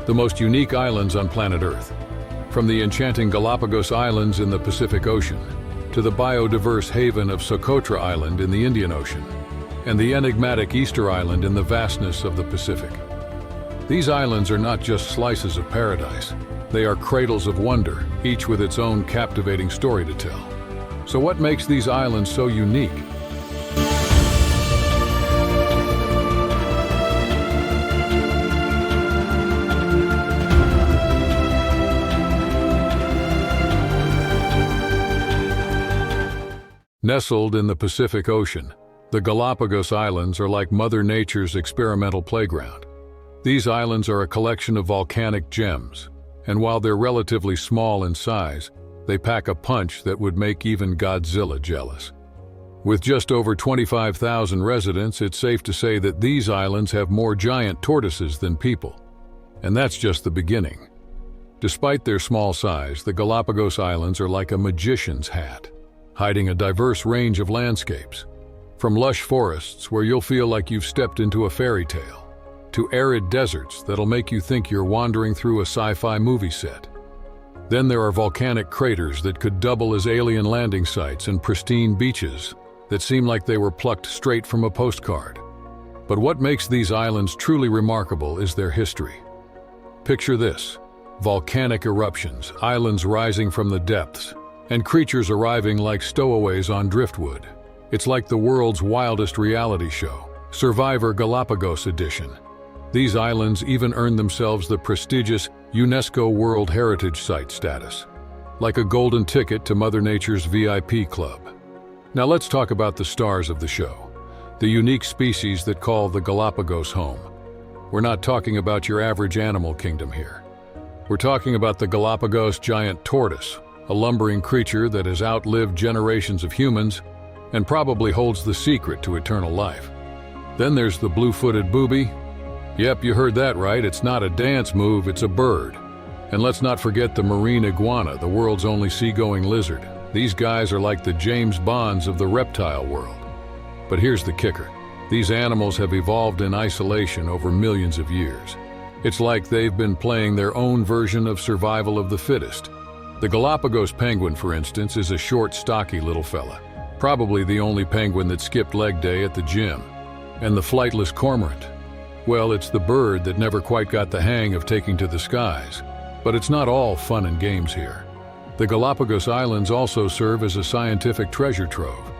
the most unique islands on planet Earth. From the enchanting Galápagos Islands in the Pacific Ocean, to the biodiverse haven of Socotra Island in the Indian Ocean, and the enigmatic Easter Island in the vastness of the Pacific. These islands are not just slices of paradise. They are cradles of wonder, each with its own captivating story to tell. So what makes these islands so unique? Nestled in the Pacific Ocean, the Galápagos Islands are like Mother Nature's experimental playground. These islands are a collection of volcanic gems, and while they're relatively small in size, they pack a punch that would make even Godzilla jealous. With just over 25,000 residents, it's safe to say that these islands have more giant tortoises than people. And that's just the beginning. Despite their small size, the Galápagos Islands are like a magician's hat, hiding a diverse range of landscapes. From lush forests where you'll feel like you've stepped into a fairy tale, to arid deserts that'll make you think you're wandering through a sci-fi movie set. Then there are volcanic craters that could double as alien landing sites and pristine beaches that seem like they were plucked straight from a postcard. But what makes these islands truly remarkable is their history. Picture this: volcanic eruptions, islands rising from the depths, and creatures arriving like stowaways on driftwood. It's like the world's wildest reality show, Survivor Galápagos Edition. These islands even earned themselves the prestigious UNESCO World Heritage Site status, like a golden ticket to Mother Nature's VIP club. Now let's talk about the stars of the show, the unique species that call the Galápagos home. We're not talking about your average animal kingdom here. We're talking about the Galápagos giant tortoise, a lumbering creature that has outlived generations of humans and probably holds the secret to eternal life. Then there's the blue-footed booby. Yep, you heard that right, it's not a dance move, it's a bird. And let's not forget the marine iguana, the world's only seagoing lizard. These guys are like the James Bonds of the reptile world. But here's the kicker. These animals have evolved in isolation over millions of years. It's like they've been playing their own version of survival of the fittest. The Galapagos penguin, for instance, is a short, stocky little fella. Probably the only penguin that skipped leg day at the gym. And the flightless cormorant. Well, it's the bird that never quite got the hang of taking to the skies. But it's not all fun and games here. The Galápagos Islands also serve as a scientific treasure trove.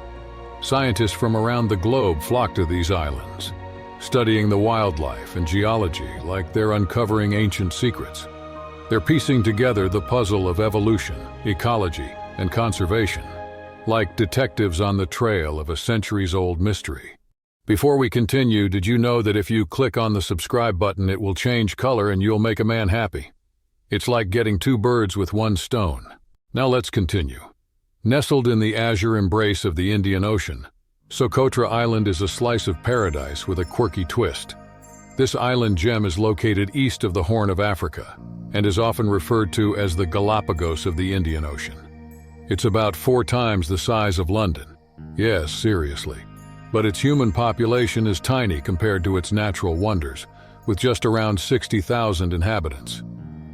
Scientists from around the globe flock to these islands, studying the wildlife and geology like they're uncovering ancient secrets. They're piecing together the puzzle of evolution, ecology, and conservation, like detectives on the trail of a centuries-old mystery. Before we continue, did you know that if you click on the subscribe button, it will change color and you'll make a man happy? It's like getting two birds with one stone. Now let's continue. Nestled in the azure embrace of the Indian Ocean, Socotra Island is a slice of paradise with a quirky twist. This island gem is located east of the Horn of Africa and is often referred to as the Galápagos of the Indian Ocean. It's about 4 times the size of London. Yes, seriously. But its human population is tiny compared to its natural wonders, with just around 60,000 inhabitants.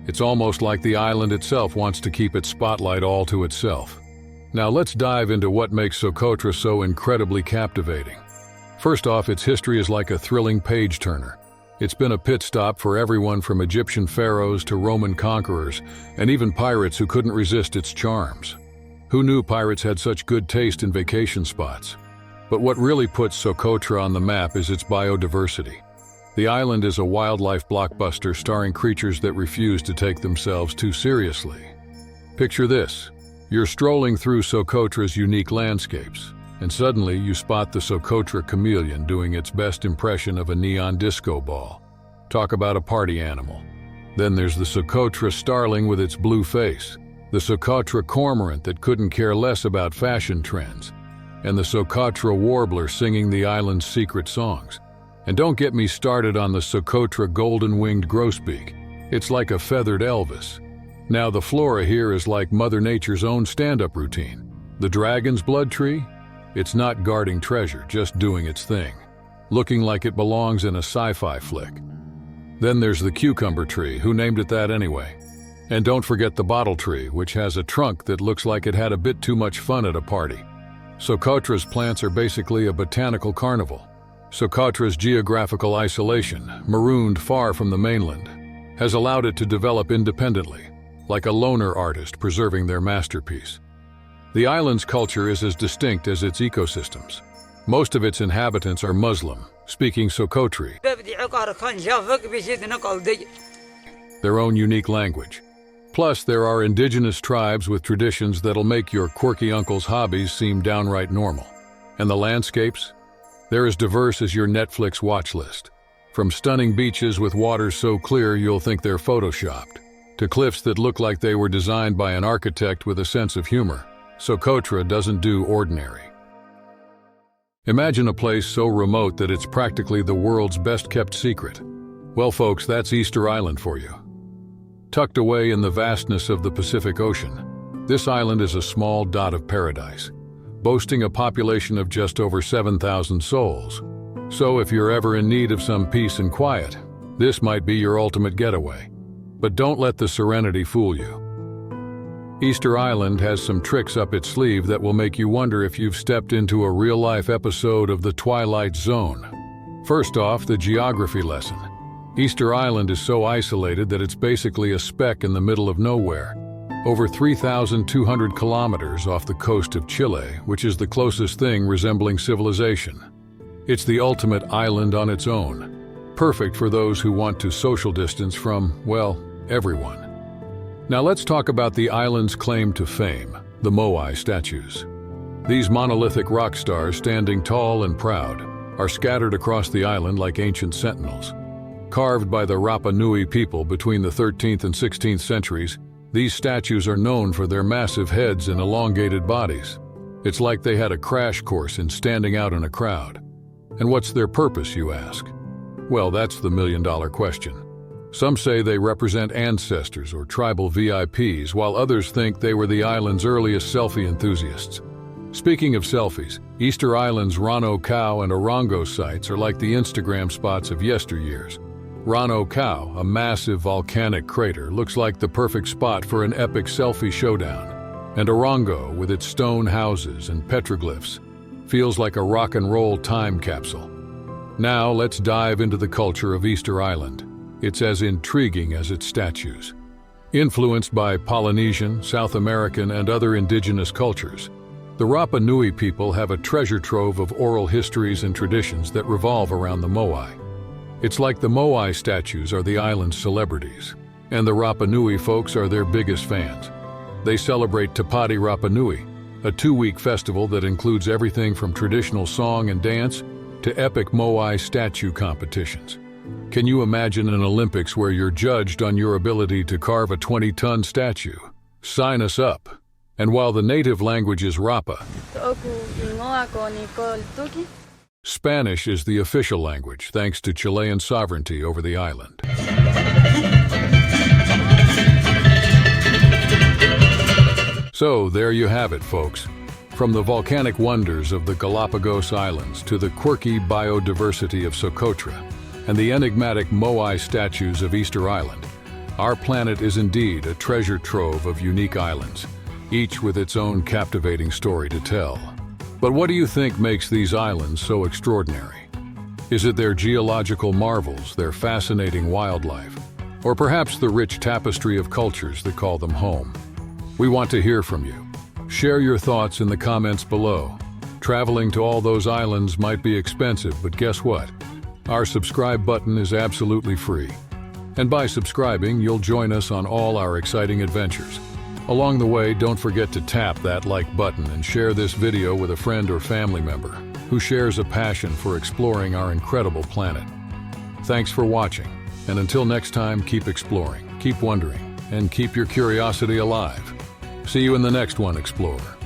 It's almost like the island itself wants to keep its spotlight all to itself. Now let's dive into what makes Socotra so incredibly captivating. First off, its history is like a thrilling page-turner. It's been a pit stop for everyone from Egyptian pharaohs to Roman conquerors, and even pirates who couldn't resist its charms. Who knew pirates had such good taste in vacation spots? But what really puts Socotra on the map is its biodiversity. The island is a wildlife blockbuster starring creatures that refuse to take themselves too seriously. Picture this. You're strolling through Socotra's unique landscapes, and suddenly you spot the Socotra chameleon doing its best impression of a neon disco ball. Talk about a party animal. Then there's the Socotra starling with its blue face, the Socotra cormorant that couldn't care less about fashion trends, and the Socotra warbler singing the island's secret songs. And don't get me started on the Socotra golden-winged grosbeak. It's like a feathered Elvis. Now the flora here is like Mother Nature's own stand-up routine. The dragon's blood tree? It's not guarding treasure, just doing its thing, looking like it belongs in a sci-fi flick. Then there's the cucumber tree, who named it that anyway? And don't forget the bottle tree, which has a trunk that looks like it had a bit too much fun at a party. Socotra's plants are basically a botanical carnival. Socotra's geographical isolation, marooned far from the mainland, has allowed it to develop independently, like a loner artist preserving their masterpiece. The island's culture is as distinct as its ecosystems. Most of its inhabitants are Muslim, speaking Socotri, their own unique language. Plus, there are indigenous tribes with traditions that'll make your quirky uncle's hobbies seem downright normal. And the landscapes? They're as diverse as your Netflix watch list. From stunning beaches with waters so clear you'll think they're photoshopped, to cliffs that look like they were designed by an architect with a sense of humor, Socotra doesn't do ordinary. Imagine a place so remote that it's practically the world's best-kept secret. Well, folks, that's Easter Island for you. Tucked away in the vastness of the Pacific Ocean, this island is a small dot of paradise, boasting a population of just over 7,000 souls. So if you're ever in need of some peace and quiet, this might be your ultimate getaway. But don't let the serenity fool you. Easter Island has some tricks up its sleeve that will make you wonder if you've stepped into a real-life episode of The Twilight Zone. First off, the geography lesson. Easter Island is so isolated that it's basically a speck in the middle of nowhere, over 3,200 kilometers off the coast of Chile, which is the closest thing resembling civilization. It's the ultimate island on its own, perfect for those who want to social distance from, well, everyone. Now let's talk about the island's claim to fame, the moai statues. These monolithic rock stars, standing tall and proud, are scattered across the island like ancient sentinels. Carved by the Rapa Nui people between the 13th and 16th centuries, these statues are known for their massive heads and elongated bodies. It's like they had a crash course in standing out in a crowd. And what's their purpose, you ask? Well, that's the million-dollar question. Some say they represent ancestors or tribal VIPs, while others think they were the island's earliest selfie enthusiasts. Speaking of selfies, Easter Island's Rano Kau and Orongo sites are like the Instagram spots of yesteryears. Rano Kau, a massive volcanic crater, looks like the perfect spot for an epic selfie showdown. And Orongo, with its stone houses and petroglyphs, feels like a rock and roll time capsule. Now let's dive into the culture of Easter Island. It's as intriguing as its statues. Influenced by Polynesian, South American, and other indigenous cultures, the Rapa Nui people have a treasure trove of oral histories and traditions that revolve around the moai. It's like the moai statues are the island's celebrities, and the Rapa Nui folks are their biggest fans. They celebrate Tapati Rapa Nui, a 2-week festival that includes everything from traditional song and dance to epic moai statue competitions. Can you imagine an Olympics where you're judged on your ability to carve a 20-ton statue? Sign us up. And while the native language is Rapa, Spanish is the official language thanks to Chilean sovereignty over the island. So there you have it, folks. From the volcanic wonders of the Galápagos Islands to the quirky biodiversity of Socotra and the enigmatic moai statues of Easter Island, our planet is indeed a treasure trove of unique islands, each with its own captivating story to tell. But what do you think makes these islands so extraordinary? Is it their geological marvels, their fascinating wildlife, or perhaps the rich tapestry of cultures that call them home? We want to hear from you. Share your thoughts in the comments below. Traveling to all those islands might be expensive, but guess what? Our subscribe button is absolutely free. And by subscribing, you'll join us on all our exciting adventures. Along the way, don't forget to tap that like button and share this video with a friend or family member who shares a passion for exploring our incredible planet. Thanks for watching, and until next time, keep exploring, keep wondering, and keep your curiosity alive. See you in the next one, Explorer.